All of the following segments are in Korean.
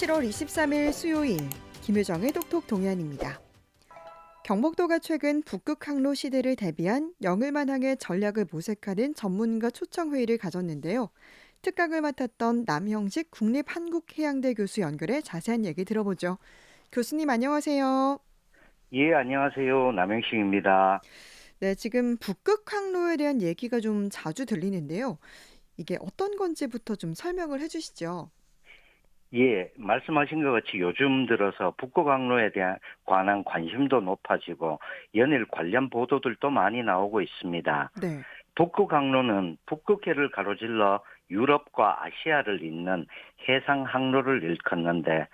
7월 23일 수요일 김효정의 똑똑 동안입니다. 경복도가 최근 북극 항로 시대를 대비한 영일만항의 전략을 모색하는 전문가 초청 회의를 가졌는데요. 특강을 맡았던 남형식 국립한국해양대 교수 연결해 자세한 얘기 들어보죠. 교수님 안녕하세요. 예, 안녕하세요. 남영식입니다. 네, 지금 북극 항로에 대한 얘기가 좀 자주 들리는데요. 이게 어떤 건지부터 좀 설명을 해주시죠. 예, 말씀하신 것 같이 요즘 들어서 북극항로에 대한 관한 관심도 높아지고 연일 관련 보도들도 많이 나오고 있습니다. 네. 북극항로는 북극해를 가로질러 유럽과 아시아를 잇는 해상 항로를 일컫는데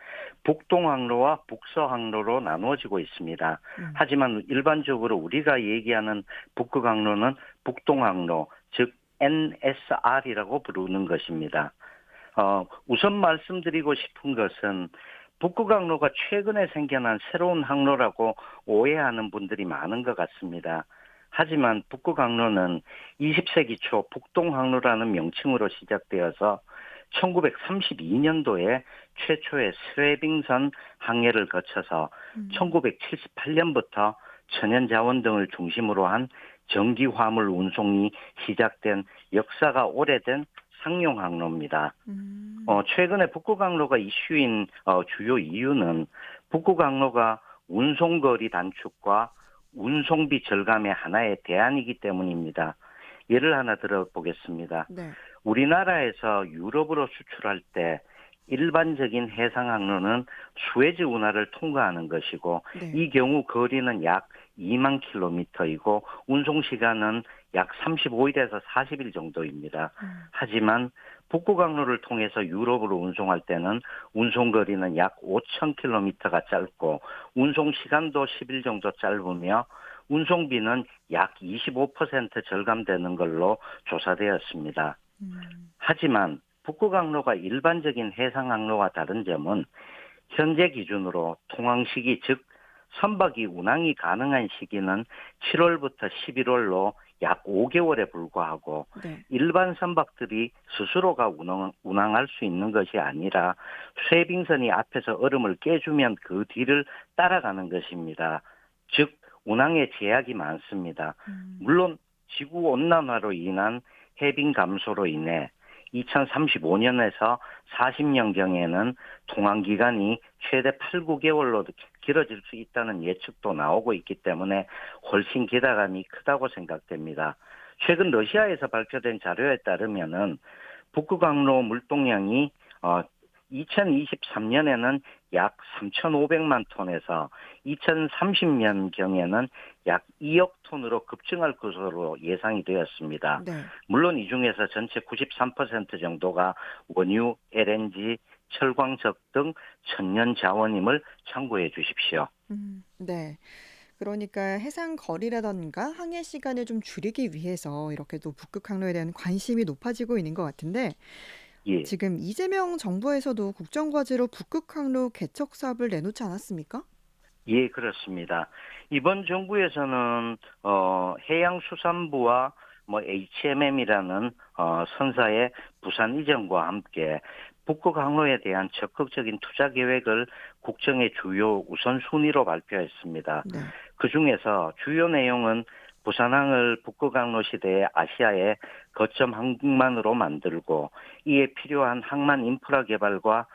북동항로와 북서항로로 나누어지고 있습니다. 음. 하지만 일반적으로 우리가 얘기하는 북극항로는 북동항로, 즉 NSR이라고 부르는 것입니다. 우선 말씀드리고 싶은 것은 북극항로가 최근에 생겨난 새로운 항로라고 오해하는 분들이 많은 것 같습니다. 하지만 북극항로는 20세기 초 북동항로라는 명칭으로 시작되어서 1932년도에 최초의 스웨빙선 항해를 거쳐서 음. 1978년부터 천연자원 등을 중심으로 한 전기 화물 운송이 시작된 역사가 오래된 상용 항로입니다. 음. 최근에 북극항로가 이슈인 주요 이유는 북극항로가 운송거리 단축과 운송비 절감의 하나의 대안이기 때문입니다. 예를 하나 들어보겠습니다. 네. 우리나라에서 유럽으로 수출할 때 일반적인 해상 항로는 수에즈 운하를 통과하는 것이고 네. 이 경우 거리는 약 2만 킬로미터이고 운송 시간은 약 35일에서 40일 정도입니다. 음. 하지만 북극항로를 통해서 유럽으로 운송할 때는 운송 거리는 약 5천 킬로미터가 짧고 운송 시간도 10일 정도 짧으며 운송비는 약 25% 절감되는 걸로 조사되었습니다. 음. 하지만 북극항로가 일반적인 해상항로와 다른 점은 현재 기준으로 통항 시기 즉 선박이 운항이 가능한 시기는 7월부터 11월로 약 5개월에 불과하고 네. 일반 선박들이 스스로가 운항할 수 있는 것이 아니라 쇠빙선이 앞에서 얼음을 깨주면 그 뒤를 따라가는 것입니다. 즉 운항에 제약이 많습니다. 음. 물론 지구온난화로 인한 해빙 감소로 인해 2035년에서 40년경에는 통항 기간이 최대 8, 9개월로 길어질 수 있다는 예측도 나오고 있기 때문에 훨씬 기대감이 크다고 생각됩니다. 최근 러시아에서 발표된 자료에 따르면은 북극항로 물동량이 2023년에는 약 3,500만 톤에서 2030년경에는 약 2억 톤으로 급증할 것으로 예상이 되었습니다. 네. 물론 이 중에서 전체 93% 정도가 원유, LNG, 철광석 등 천연 자원임을 참고해 주십시오. 네. 그러니까 해상 거리라든가 항해 시간을 좀 줄이기 위해서 이렇게 또 북극 항로에 대한 관심이 높아지고 있는 것 같은데 예. 지금 이재명 정부에서도 국정과제로 북극 항로 개척 사업을 내놓지 않았습니까? 예, 그렇습니다. 이번 정부에서는 해양수산부와 HMM이라는 선사의 부산 이전과 함께 북극 항로에 대한 적극적인 투자 계획을 국정의 주요 우선순위로 발표했습니다. 네. 그중에서 주요 내용은 부산항을 북극 항로 시대의 아시아의 거점 항만으로 만들고 이에 필요한 항만 인프라 개발과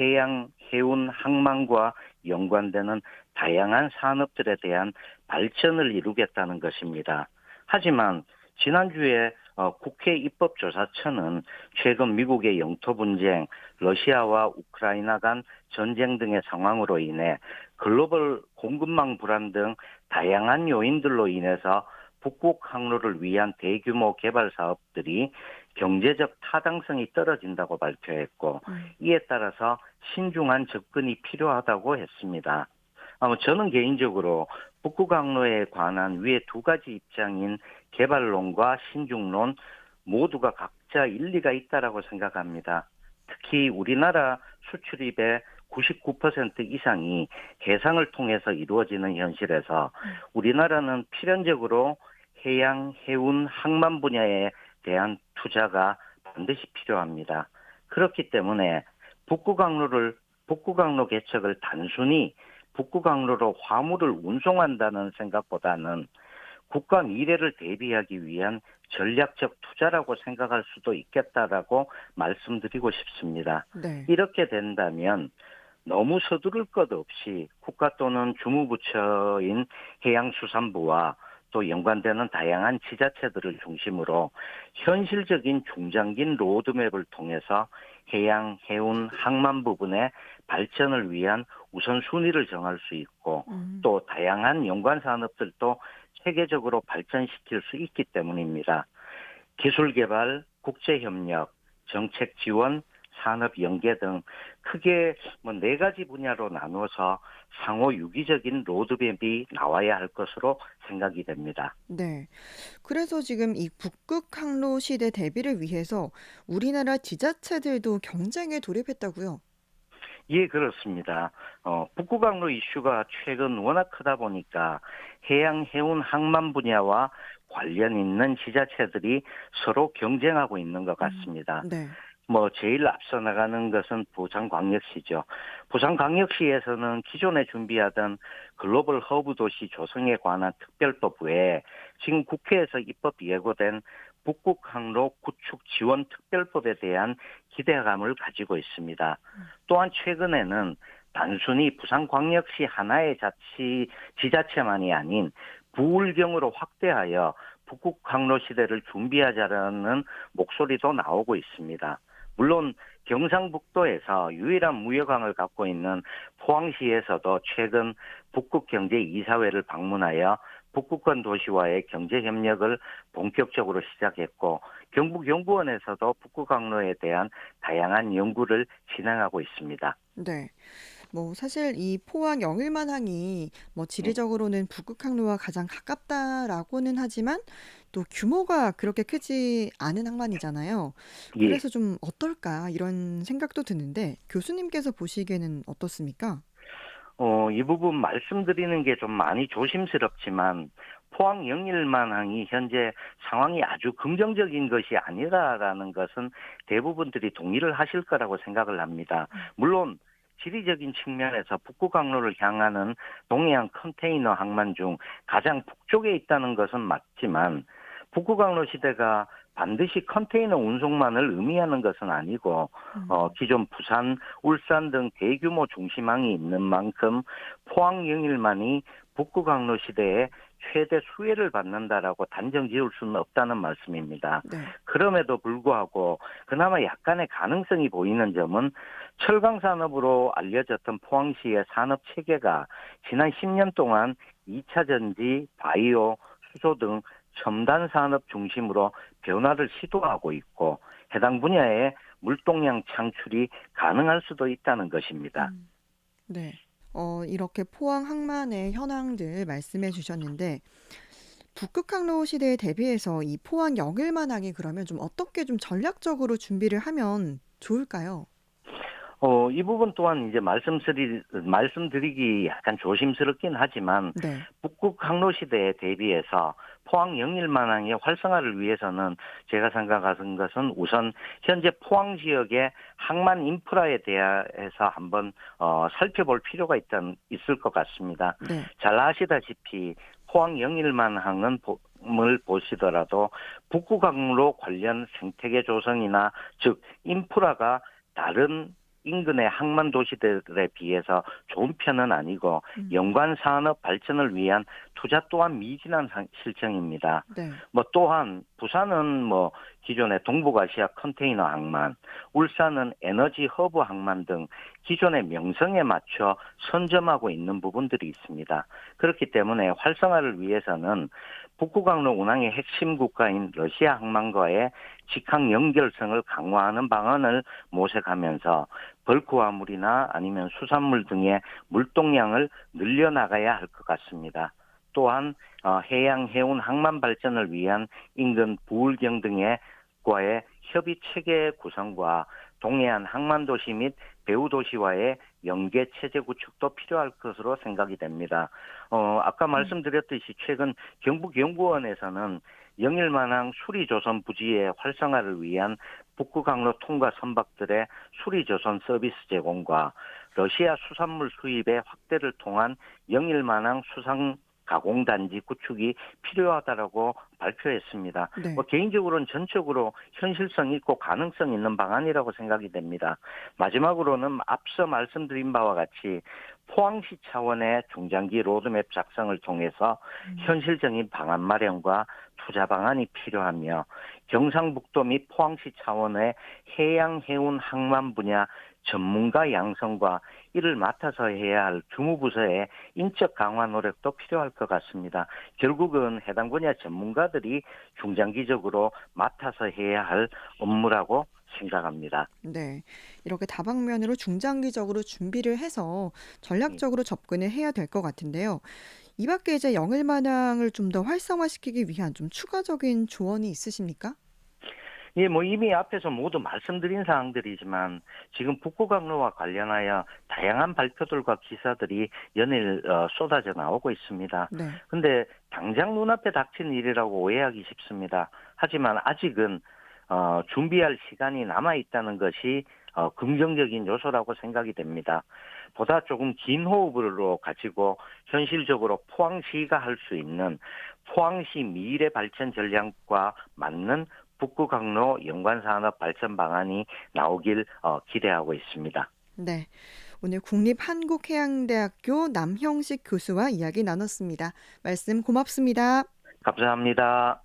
해양, 해운, 항만과 연관되는 다양한 산업들에 대한 발전을 이루겠다는 것입니다. 하지만 지난주에 국회 입법조사처는 최근 미국의 영토 분쟁, 러시아와 우크라이나 간 전쟁 등의 상황으로 인해 글로벌 공급망 불안 등 다양한 요인들로 인해서 북극 항로를 위한 대규모 개발 사업들이 경제적 타당성이 떨어진다고 발표했고 음. 이에 따라서 신중한 접근이 필요하다고 했습니다. 저는 개인적으로 북극항로에 관한 위의 두 가지 입장인 개발론과 신중론 모두가 각자 일리가 있다라고 생각합니다. 특히 우리나라 수출입의 99% 이상이 해상을 통해서 이루어지는 현실에서 음. 우리나라는 필연적으로 해양, 해운, 항만 분야에 대한 투자가 반드시 필요합니다. 그렇기 때문에 북극항로를 북구강로 개척을 단순히 북구강로로 화물을 운송한다는 생각보다는 국가 미래를 대비하기 위한 전략적 투자라고 생각할 수도 있겠다라고 말씀드리고 싶습니다. 네. 이렇게 된다면 너무 서두를 것 없이 국가 또는 주무부처인 해양수산부와 또 연관되는 다양한 지자체들을 중심으로 현실적인 중장긴 로드맵을 통해서 해양, 해운, 항만 부분의 발전을 위한 우선순위를 정할 수 있고 음. 또 다양한 연관 산업들도 체계적으로 발전시킬 수 있기 때문입니다. 기술 개발, 국제 협력, 정책 지원, 산업 연계 등 크게 네 가지 분야로 나누어서 상호 유기적인 로드맵이 나와야 할 것으로 생각이 됩니다. 네. 그래서 지금 이 북극 항로 시대 대비를 위해서 우리나라 지자체들도 경쟁에 돌입했다고요? 예, 그렇습니다. 북구강로 이슈가 최근 워낙 크다 보니까 해양, 해운, 항만 분야와 관련 있는 지자체들이 서로 경쟁하고 있는 것 같습니다. 네. 제일 앞서 나가는 것은 부산광역시죠. 부산광역시에서는 기존에 준비하던 글로벌 허브 도시 조성에 관한 특별법 외에 지금 국회에서 입법 예고된 북극항로 구축 지원 특별법에 대한 기대감을 가지고 있습니다. 또한 최근에는 단순히 부산광역시 하나의 지자체만이 아닌 부울경으로 확대하여 북극항로 시대를 준비하자라는 목소리도 나오고 있습니다. 물론 경상북도에서 유일한 무역항을 갖고 있는 포항시에서도 최근 북극경제이사회를 방문하여 북극권 도시와의 경제협력을 본격적으로 시작했고 경북연구원에서도 북극항로에 대한 다양한 연구를 진행하고 있습니다. 네. 사실 이 포항 영일만항이 지리적으로는 북극 항로와 가장 가깝다라고는 하지만 또 규모가 그렇게 크지 않은 항만이잖아요. 예. 그래서 좀 어떨까 이런 생각도 드는데 교수님께서 보시기에는 어떻습니까? 이 부분 말씀드리는 게 좀 많이 조심스럽지만 포항 영일만항이 현재 상황이 아주 긍정적인 것이 아니라라는 것은 대부분들이 동의를 하실 거라고 생각을 합니다. 물론 지리적인 측면에서 북구강로를 향하는 동해안 컨테이너 항만 중 가장 북쪽에 있다는 것은 맞지만 북구강로 시대가 반드시 컨테이너 운송만을 의미하는 것은 아니고 기존 부산, 울산 등 대규모 중심항이 있는 만큼 포항 영일만이 북구강로 시대에 최대 수혜를 받는다라고 단정 지을 수는 없다는 말씀입니다. 네. 그럼에도 불구하고 그나마 약간의 가능성이 보이는 점은 철강 산업으로 알려졌던 포항시의 산업 체계가 지난 10년 동안 2차 전지, 바이오, 수소 등 첨단 산업 중심으로 변화를 시도하고 있고 해당 분야에 물동량 창출이 가능할 수도 있다는 것입니다. 네. 이렇게 포항 항만의 현황들 말씀해 주셨는데 북극항로 시대에 대비해서 이 포항 영일만항이 그러면 좀 어떻게 좀 전략적으로 준비를 하면 좋을까요? 이 부분 또한 이제 말씀드리기 약간 조심스럽긴 하지만 네. 북극 항로 시대에 대비해서 포항 영일만항의 활성화를 위해서는 제가 생각하는 것은 우선 현재 포항 지역의 항만 인프라에 대해서 한번 살펴볼 필요가 있을 것 같습니다. 네. 잘 아시다시피 포항 영일만항은 을 보시더라도 북극항로 관련 생태계 조성이나 즉 인프라가 다른 인근의 항만 도시들에 비해서 좋은 편은 아니고 연관 산업 발전을 위한 투자 또한 미진한 실정입니다. 네. 또한 부산은 기존의 동북아시아 컨테이너 항만, 울산은 에너지 허브 항만 등 기존의 명성에 맞춰 선점하고 있는 부분들이 있습니다. 그렇기 때문에 활성화를 위해서는 북구강로 운항의 핵심 국가인 러시아 항만과의 직항 연결성을 강화하는 방안을 모색하면서 벌크 화물이나 아니면 수산물 등의 물동량을 늘려나가야 할 것 같습니다. 또한 해양, 해운, 항만 발전을 위한 인근 부울경 과의 협의 체계 구성과 동해안 항만 도시 및 배후 도시와의 연계 체제 구축도 필요할 것으로 생각이 됩니다. 아까 말씀드렸듯이 최근 경북연구원에서는 영일만항 수리조선 부지의 활성화를 위한 북구강로 통과 선박들의 수리조선 서비스 제공과 러시아 수산물 수입의 확대를 통한 영일만항 수상 가공단지 구축이 필요하다라고 발표했습니다. 네. 개인적으로는 전적으로 현실성 있고 가능성 있는 방안이라고 생각이 됩니다. 마지막으로는 앞서 말씀드린 바와 같이 포항시 차원의 중장기 로드맵 작성을 통해서 음. 현실적인 방안 마련과 투자 방안이 필요하며 경상북도 및 포항시 차원의 해양 해운 항만 분야 전문가 양성과 이를 맡아서 해야 할 주무부서의 인적 강화 노력도 필요할 것 같습니다. 결국은 해당 분야 전문가들이 중장기적으로 맡아서 해야 할 업무라고 생각합니다. 네. 이렇게 다방면으로 중장기적으로 준비를 해서 예. 전략적으로 접근을 해야 될 것 같은데요. 이 밖에 이제 영일만항을 좀 더 활성화시키기 위한 좀 추가적인 조언이 있으십니까? 예, 이미 앞에서 모두 말씀드린 사항들이지만 지금 북구강로와 관련하여 다양한 발표들과 기사들이 연일 쏟아져 나오고 있습니다. 네. 근데 당장 눈앞에 닥친 일이라고 오해하기 쉽습니다. 하지만 아직은 준비할 시간이 남아 있다는 것이 긍정적인 요소라고 생각이 됩니다. 보다 조금 긴 호흡으로 가지고 현실적으로 포항시가 할 수 있는 포항시 미래 발전 전략과 맞는 북구강로 연관산업 발전 방안이 나오길 기대하고 있습니다. 네. 오늘 국립한국해양대학교 남형식 교수와 이야기 나눴습니다. 말씀 고맙습니다. 감사합니다.